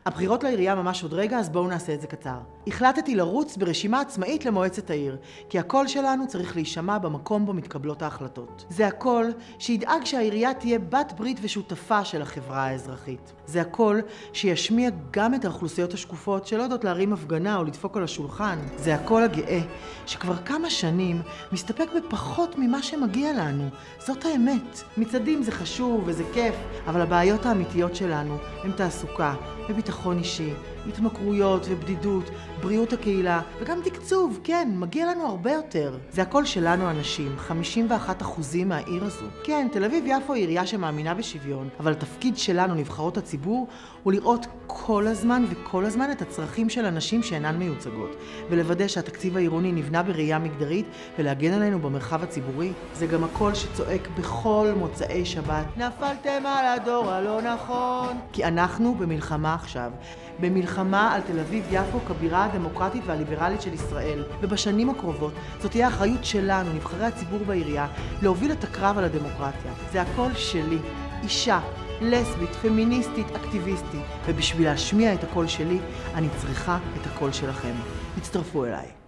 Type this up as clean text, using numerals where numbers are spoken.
הבחירות לעירייה ממש עוד רגע, אז בואו נעשה את זה קצר. החלטתי לרוץ ברשימה עצמאית למועצת העיר, כי הקול שלנו צריך להישמע במקום בו מתקבלות ההחלטות. זה הקול שידאג שהעירייה תהיה בת ברית ושותפה של החברה האזרחית. זה הקול שישמיע גם את האוכלוסיות השקופות שלא יודעות להרים הפגנה או לדפוק על השולחן. זה הקול הגאה, שכבר כמה שנים מסתפק בפחות ממה שמגיע לנו. זאת האמת. מצעדים זה חשוב וזה כיף, אבל הבעיות האמיתיות שלנו הן תעסוקה וביטחון אישי, התמכרויות ובדידות, בריאות הקהילה, וגם תקצוב, כן, מגיע לנו הרבה יותר. זה הקול שלנו אנשים, 51% מהעיר הזו. כן, תל אביב יפו היא עירייה שמאמינה בשוויון, אבל התפקיד שלנו, נבחרות הציבור, הוא לראות כל הזמן וכל הזמן את הצרכים של אנשים שאינן מיוצגות, ולוודא שהתקציב העירוני נבנה בראייה מגדרית ולהגן עלינו במרחב הציבורי. זה גם הקול שצועק בכל מוצאי שבת, נפלתם על הדור הלא נכון. כי אנחנו במלחמה עכשיו, במלחמה על תל אביב יפו כבירה הדמוקרטית והליברלית של ישראל. ובשנים הקרובות זאת תהיה האחריות שלנו, נבחרי הציבור בעירייה, להוביל את הקרב על הדמוקרטיה. זה הקול שלי, אישה, לסבית, פמיניסטית, אקטיביסטית. ובשביל להשמיע את הקול שלי, אני צריכה את הקול שלכם. הצטרפו אליי.